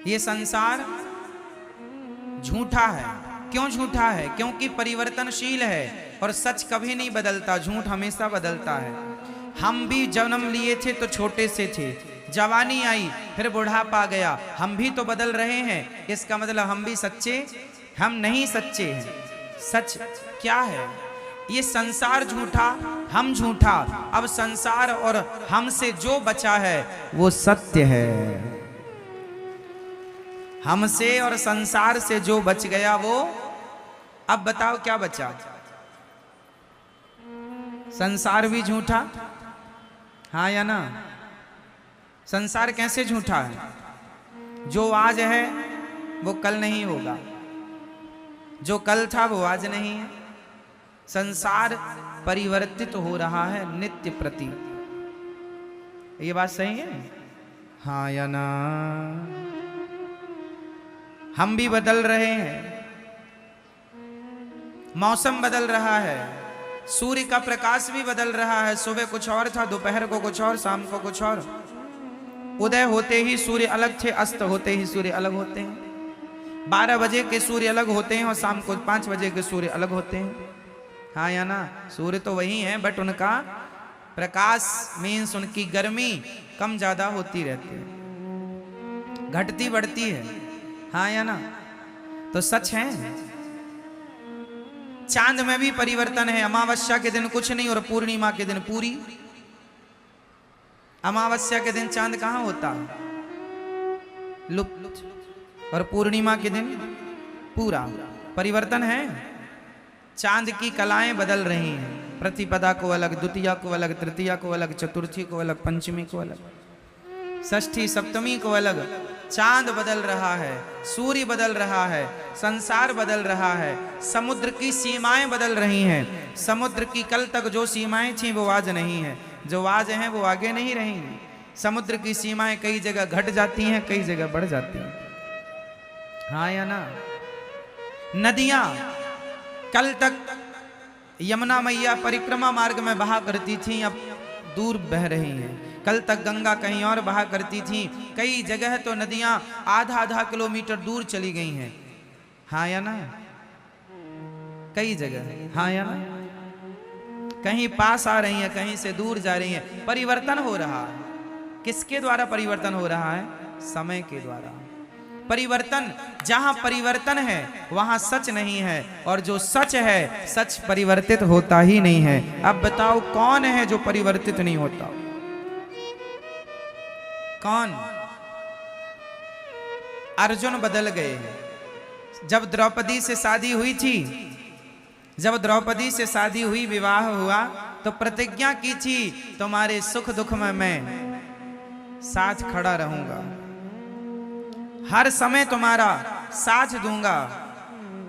ये संसार झूठा है। क्यों झूठा है? क्योंकि परिवर्तनशील है और सच कभी नहीं बदलता, झूठ हमेशा बदलता है। हम भी जन्म लिए थे तो छोटे से थे, जवानी आई फिर बुढ़ापा गया, हम भी तो बदल रहे हैं। इसका मतलब हम भी सच्चे, हम नहीं सच्चे हैं। सच क्या है? ये संसार झूठा, हम झूठा। अब संसार और हमसे जो बचा है वो सत्य है। हमसे और संसार से जो बच गया वो, अब बताओ क्या बचा? संसार भी झूठा, हाँ या ना? संसार कैसे झूठा है? जो आज है वो कल नहीं होगा, जो कल था वो आज नहीं है। संसार परिवर्तित हो रहा है नित्य प्रति। ये बात सही है, हाँ या ना? हम भी बदल रहे हैं, मौसम बदल रहा है, सूर्य का प्रकाश भी बदल रहा है। सुबह कुछ और था, दोपहर को कुछ और, शाम को कुछ और। उदय होते ही सूर्य अलग थे, अस्त होते ही सूर्य अलग होते हैं। 12 बजे के सूर्य अलग होते हैं और शाम को 5 बजे के सूर्य अलग होते हैं, हाँ या ना? सूर्य तो वही है, बट उनका प्रकाश मीन्स उनकी गर्मी कम ज्यादा होती रहती है, घटती बढ़ती है, हाँ या ना? तो सच है। चांद में भी परिवर्तन है। अमावस्या के दिन कुछ नहीं और पूर्णिमा के दिन पूरी। अमावस्या के दिन चांद कहां होता? लुप्त। और पूर्णिमा के दिन पूरा। परिवर्तन है। चांद की कलाएं बदल रही हैं। प्रतिपदा को अलग, द्वितीया को अलग, तृतीया को अलग, चतुर्थी को अलग, पंचमी को अलग, षष्ठी सप्तमी को अलग। चांद बदल रहा है, सूर्य बदल रहा है, संसार बदल रहा है, समुद्र की सीमाएं बदल रही हैं। समुद्र की कल तक जो सीमाएं थीं वो आज नहीं है, जो आज हैं वो आगे नहीं रहेंगी। समुद्र की सीमाएं कई जगह घट जाती हैं, कई जगह बढ़ जाती हैं, हाँ या ना? नदियां कल तक यमुना मैया परिक्रमा मार्ग में बहा करती थीं, अब दूर बह रही हैं। कल तक गंगा कहीं और बहा करती थी, कई जगह तो नदियां आधा किलोमीटर दूर चली गई हैं, हाँ या ना? कई जगह, हाँ या ना? कहीं पास आ रही हैं, कहीं से दूर जा रही हैं। परिवर्तन हो रहा है। किसके द्वारा परिवर्तन हो रहा है? समय के द्वारा। परिवर्तन, जहां परिवर्तन है वहां सच नहीं है, और जो सच है, सच परिवर्तित होता ही नहीं है। अब बताओ कौन है जो परिवर्तित नहीं होता? कौन? अर्जुन बदल गए हैं। जब द्रौपदी से शादी हुई थी, जब द्रौपदी से शादी हुई, विवाह हुआ, तो प्रतिज्ञा की थी तुम्हारे सुख दुख में मैं साथ खड़ा रहूंगा, हर समय तुम्हारा साथ दूंगा,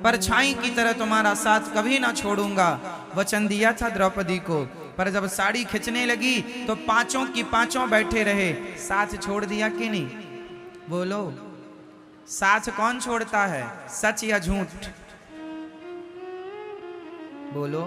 परछाई की तरह तुम्हारा साथ कभी ना छोड़ूंगा। वचन दिया था द्रौपदी को, पर जब साड़ी खिंचने लगी तो पांचों की पांचों बैठे रहे। साथ छोड़ दिया कि नहीं? बोलो, साथ कौन छोड़ता है? सच या झूठ? बोलो।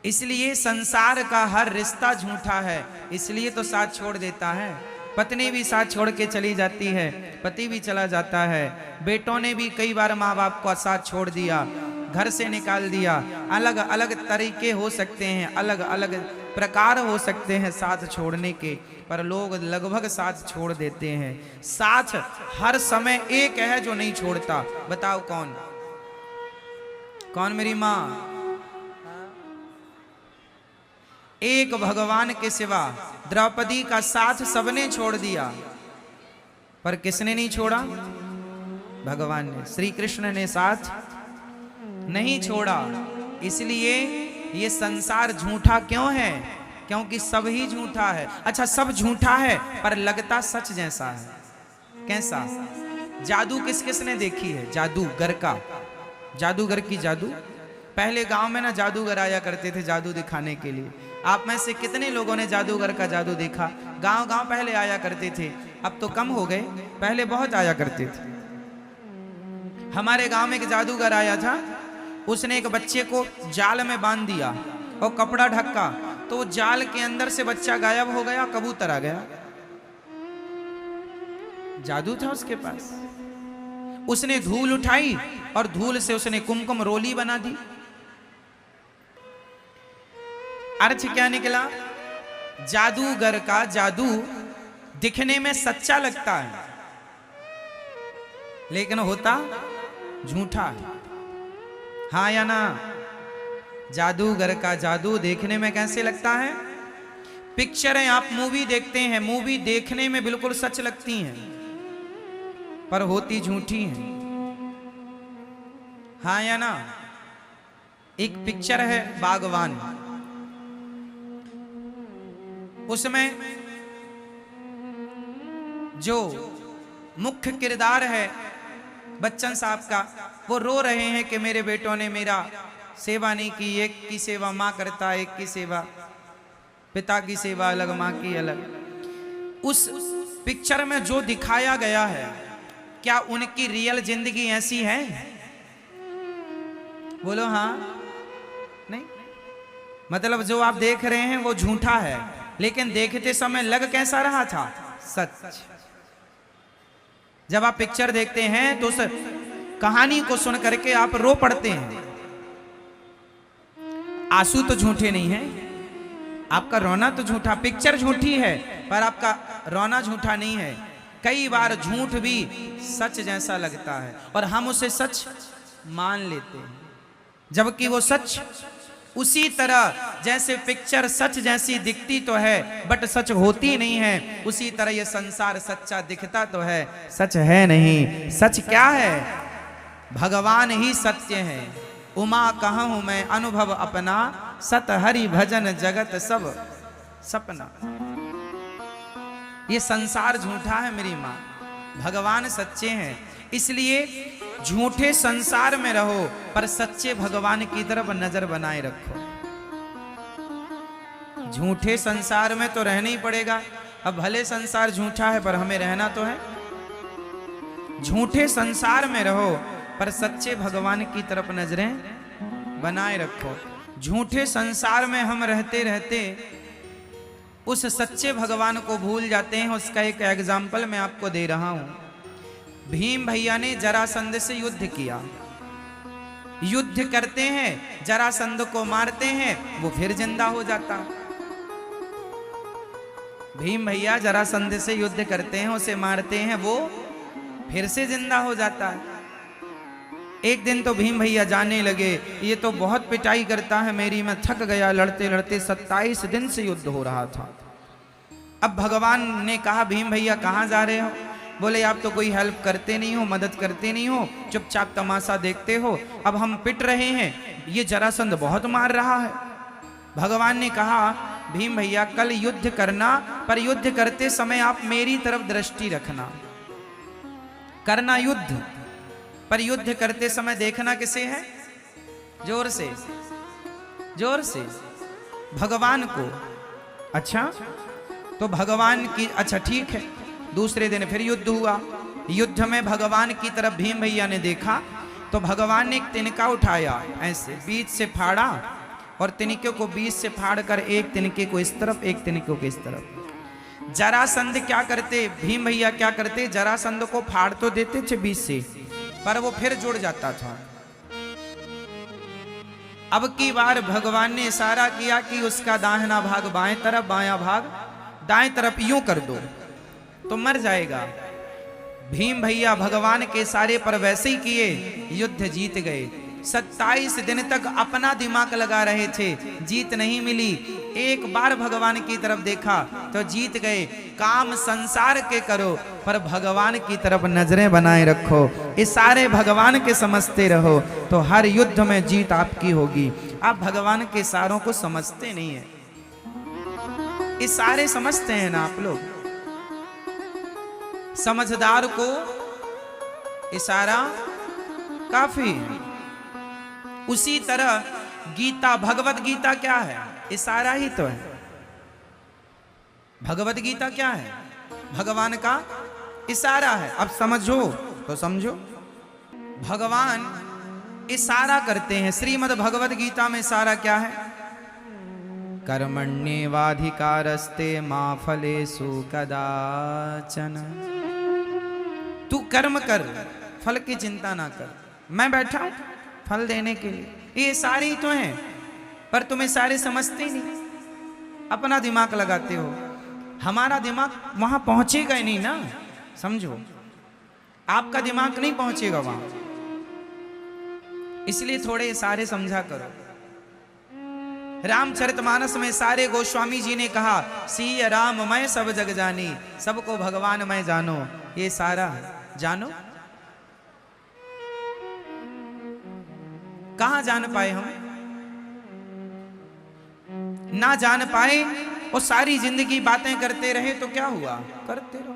इसलिए संसार का हर रिश्ता झूठा है, इसलिए तो साथ छोड़ देता है। पत्नी भी साथ छोड़ के चली जाती है, पति भी चला जाता है, बेटों ने भी कई बार माँ बाप को साथ छोड़ दिया, घर से निकाल दिया। अलग अलग तरीके हो सकते हैं, अलग अलग प्रकार हो सकते हैं साथ छोड़ने के, पर लोग लगभग साथ छोड़ देते हैं। साथ हर समय एक है जो नहीं छोड़ता, बताओ कौन? कौन मेरी माँ? एक भगवान के सिवा द्रौपदी का साथ सबने छोड़ दिया, पर किसने नहीं छोड़ा? भगवान ने, श्री कृष्ण ने साथ नहीं छोड़ा। इसलिए ये संसार झूठा क्यों है? क्योंकि सब ही झूठा है। अच्छा, सब झूठा है पर लगता सच जैसा है। कैसा? जादू किस किस ने देखी है? जादूगर का, जादूगर की जादू। पहले गांव में ना जादूगर आया करते थे जादू दिखाने के लिए। आप में से कितने लोगों ने जादूगर का जादू देखा? गांव गांव पहले आया करते थे, अब तो कम हो गए, पहले बहुत आया करते थे। हमारे गांव में एक जादूगर आया था, उसने एक बच्चे को जाल में बांध दिया और कपड़ा ढका, तो जाल के अंदर से बच्चा गायब हो गया, कबूतर आ गया। जादू था उसके पास। उसने धूल उठाई और धूल से उसने कुमकुम रोली बना दी। अर्थ क्या निकला? जादूगर का जादू दिखने में सच्चा लगता है, लेकिन होता झूठा है। हाँ या ना? जादूगर का जादू देखने में कैसे लगता है? पिक्चरें आप मूवी देखते हैं, मूवी देखने में बिल्कुल सच लगती हैं, पर होती झूठी हैं। हाँ या ना? एक पिक्चर है बागवान, उसमें जो मुख्य किरदार है बच्चन साहब का, वो रो रहे हैं कि मेरे बेटों ने मेरा सेवा नहीं की। एक की सेवा माँ करता, एक की सेवा पिता की सेवा अलग, माँ की अलग। उस पिक्चर में जो दिखाया गया है, क्या उनकी रियल जिंदगी ऐसी है? बोलो हाँ नहीं? मतलब जो आप देख रहे हैं वो झूठा है, लेकिन देखते समय लग कैसा रहा था? सच। जब आप पिक्चर देखते हैं तो उस कहानी को सुन करके आप रो पड़ते हैं। आंसू तो झूठे नहीं है, आपका रोना तो झूठा। पिक्चर झूठी है पर आपका रोना झूठा नहीं है। कई बार झूठ भी सच जैसा लगता है और हम उसे सच मान लेते हैं, जबकि वो सच उसी तरह जैसे पिक्चर सच जैसी दिखती तो है बट सच होती नहीं है, उसी तरह ये संसार सच्चा दिखता तो है, सच है नहीं। सच क्या है? भगवान ही सत्य है। उमा कहूं मैं अनुभव अपना, सत हरि भजन जगत सब सपना। ये संसार झूठा है मेरी माँ, भगवान सच्चे हैं। इसलिए झूठे संसार में रहो पर सच्चे भगवान की तरफ नजर बनाए रखो। झूठे संसार में तो रहना ही पड़ेगा। अब भले संसार झूठा है पर हमें रहना तो है। झूठे संसार में रहो पर सच्चे भगवान की तरफ नजरें बनाए रखो। झूठे संसार में हम रहते रहते उस सच्चे भगवान को भूल जाते हैं। उसका एक एग्जाम्पल मैं आपको दे रहा हूं। भीम भैया ने जरासंध से युद्ध किया। युद्ध करते हैं, जरासंध को मारते हैं, वो फिर जिंदा हो जाता। भीम भैया जरासंध से युद्ध करते हैं, उसे मारते हैं, वो फिर से जिंदा हो जाता है। एक दिन तो भीम भैया जाने लगे, ये तो बहुत पिटाई करता है मेरी, मैं थक गया लड़ते लड़ते। 27 दिन से युद्ध हो रहा था। अब भगवान ने कहा भीम भैया कहाँ जा रहे हो? बोले आप तो कोई हेल्प करते नहीं हो, मदद करते नहीं हो, चुपचाप तमाशा देखते हो। अब हम पिट रहे हैं, ये जरासंध बहुत मार रहा है। भगवान ने कहा भीम भैया कल युद्ध करना, पर युद्ध करते समय आप मेरी तरफ दृष्टि रखना। करना युद्ध, पर युद्ध करते समय देखना किसे है? जोर से, जोर से, भगवान को। अच्छा तो भगवान की, अच्छा ठीक है। दूसरे दिन फिर युद्ध हुआ। युद्ध में भगवान की तरफ भीम भैया ने देखा तो भगवान ने एक तिनका उठाया, ऐसे बीच से फाड़ा और तिनके को बीच से फाड़ कर एक तिनके को इस तरफ, एक तिनके को इस तरफ। जरासंध क्या करते, भीम भैया क्या करते, जरासंध को फाड़ तो देते थे बीच से, पर वो फिर जुड़ जाता था। अब की बार भगवान ने इशारा किया कि उसका दाहिना भाग बाएं तरफ, बायां भाग दाएं तरफ, यूं कर दो तो मर जाएगा। भीम भैया भगवान के इशारे पर वैसे ही किए, युद्ध जीत गए। 27 दिन तक अपना दिमाग लगा रहे थे, जीत नहीं मिली। एक बार भगवान की तरफ देखा तो जीत गए। काम संसार के करो पर भगवान की तरफ नजरें बनाए रखो। इशारे भगवान के समझते रहो तो हर युद्ध में जीत आपकी होगी। आप भगवान के इशारों को समझते नहीं है, इशारे समझते हैं ना आप लोग। समझदार को इशारा काफी है। उसी तरह गीता, भगवत गीता क्या है? इशारा ही तो है। भगवत गीता क्या है? भगवान का इशारा है। अब समझो तो समझो, भगवान इशारा करते हैं। श्रीमद् भगवत गीता में इशारा क्या है? कर्मण्येवाधिकारस्ते मा फलेषु कदाचन। तू कर्म कर, फल की चिंता ना कर, मैं बैठा हूं फल देने के लिए। ये सारे ही तो हैं, पर तुम्हें सारे समझते ही नहीं, अपना दिमाग लगाते हो। हमारा दिमाग वहां पहुंचेगा ही नहीं ना, समझो, आपका दिमाग नहीं पहुंचेगा वहां, इसलिए थोड़े सारे समझा करो। रामचरितमानस में सारे गोस्वामी जी ने कहा, सिय राम मैं सब जग जानी, सबको भगवान मैं जानो। ये सारा जानो, कहां जान पाए हम? ना जान पाए और सारी जिंदगी बातें करते रहे तो क्या हुआ? करते रहो।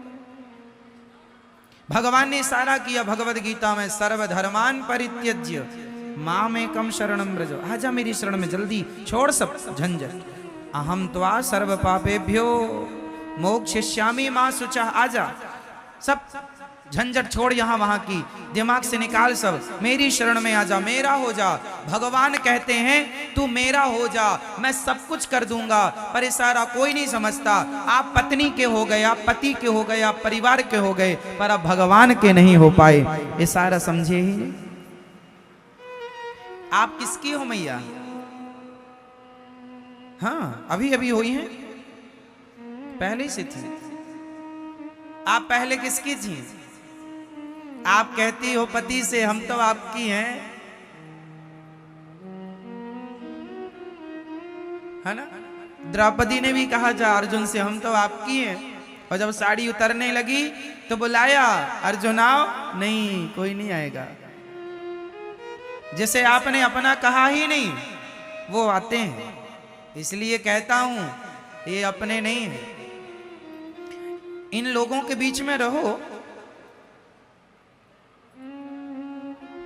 भगवान ने सारा किया भगवद गीता में, सर्वधर्मान परित्यज्य मामेकम शरणम व्रज। आजा मेरी शरण में, जल्दी छोड़ सब झंझट। अहम त्वा सर्व पापेभ्यो मोक्षयिष्यामि मा शुचः। आजा, सब झंझट छोड़ यहां वहां की, दिमाग से निकाल सब, मेरी शरण में आजा, मेरा हो जा। भगवान कहते हैं तू मेरा हो जा, मैं सब कुछ कर दूंगा। पर इशारा कोई नहीं समझता। आप पत्नी के हो गए, आप पति के हो गए, आप परिवार के हो गए, पर अब भगवान के नहीं हो पाए। इशारा समझे ही नहीं। आप किसकी हो मैया? हाँ, अभी अभी हुई हैं, पहले से थी। आप पहले किसकी थी? आप कहती हो पति से, हम तो आपकी हैं, है ना? द्रौपदी ने भी कहा जा अर्जुन से, हम तो आपकी हैं। और जब साड़ी उतरने लगी तो बुलाया, अर्जुन आओ, नहीं कोई नहीं आएगा। जिसे आपने अपना कहा ही नहीं वो आते हैं। इसलिए कहता हूं ये अपने नहीं है। इन लोगों के बीच में रहो,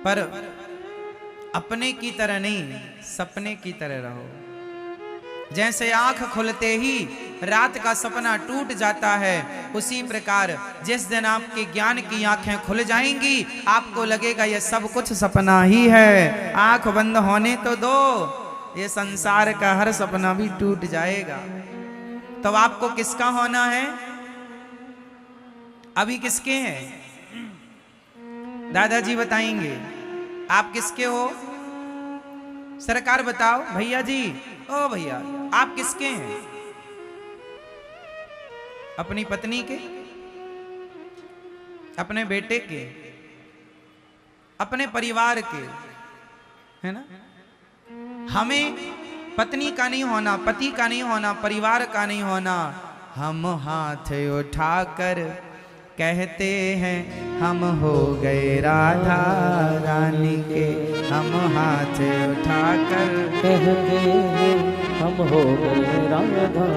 पर अपने की तरह नहीं, सपने की तरह रहो। जैसे आंख खुलते ही रात का सपना टूट जाता है, उसी प्रकार जिस दिन आपके ज्ञान की आंखें खुल जाएंगी, आपको लगेगा ये सब कुछ सपना ही है। आंख बंद होने तो दो, ये संसार का हर सपना भी टूट जाएगा। तो आपको किसका होना है? अभी किसके हैं? दादाजी बताएंगे। आप किसके हो? सरकार बताओ। भैया जी, ओ भैया, आप किसके हैं? अपनी पत्नी के, अपने बेटे के, अपने परिवार के, है ना? हमें पत्नी का नहीं होना, पति का नहीं होना, परिवार का नहीं होना। हम हाथ उठाकर कहते हैं हम हो गए राधा रानी के। हम हाथ उठाकर कहते हैं हम हो गए राधा,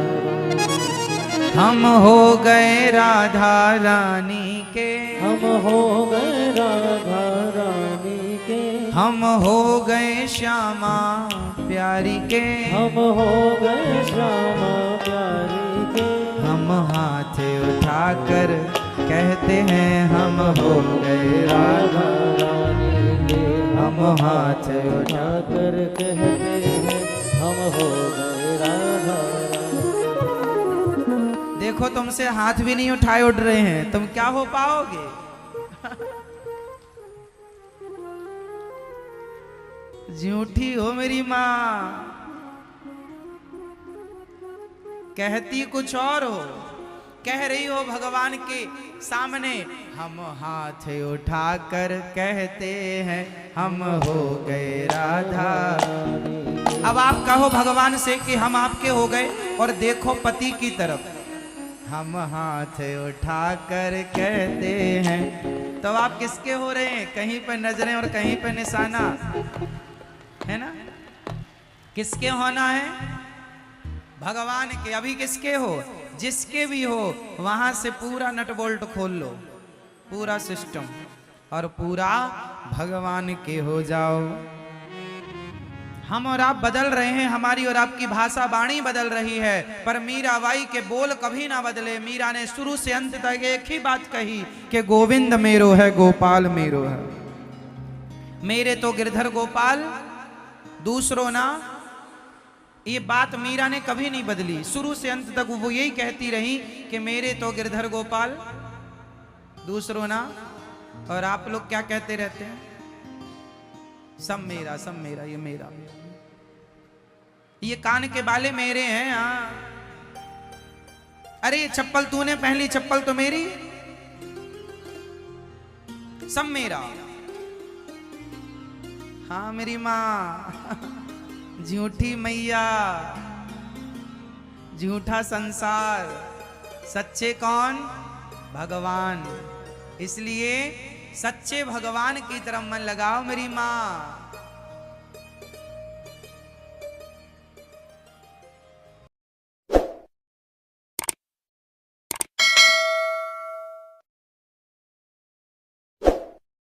हम हो गए राधा रानी के। हम हो गए राधा रानी के। हम हो गए श्यामा प्यारी के। हम हो गए श्यामा प्यारी के। हम हाथ उठाकर कहते हैं हम हो गए राधा रानी के। हम हाथ उठाकर कहते हैं हम हो गए राधा रानी। देखो, तुमसे हाथ भी नहीं उठाए उठ रहे हैं, तुम क्या हो पाओगे? झूठी हो मेरी माँ, कहती कुछ और हो, कह रही हो भगवान के सामने हम हाथ उठाकर कहते हैं हम हो गए राधा। अब आप कहो भगवान से कि हम आपके हो गए, और देखो पति की तरफ, हम हाथ उठाकर कहते हैं। तो आप किसके हो रहे हैं? कहीं पर नजरें और कहीं पर निशाना, है ना? किसके होना है? भगवान के। अभी किसके हो? जिसके भी हो, वहां से पूरा नट बोल्ट खोल लो, पूरा सिस्टम, और पूरा भगवान के हो जाओ। हम और आप बदल रहे हैं, हमारी और आपकी भाषा वाणी बदल रही है, पर मीराबाई के बोल कभी ना बदले। मीरा ने शुरू से अंत तक एक ही बात कही कि गोविंद मेरो है, गोपाल मेरो है। मेरे तो गिरधर गोपाल, दूसरों ना। ये बात मीरा ने कभी नहीं बदली, शुरू से अंत तक वो यही कहती रही कि मेरे तो गिरधर गोपाल, दूसरों ना। और आप लोग क्या कहते रहते हैं? सब मेरा, ये मेरा, ये कान के बाले मेरे हैं। हाँ, अरे ये चप्पल तूने पहनी, चप्पल तो मेरी, सब मेरा। हाँ मेरी माँ, झूठी मैया, झूठा संसार, सच्चे कौन? भगवान। इसलिए सच्चे भगवान की तरफ मन लगाओ मेरी माँ।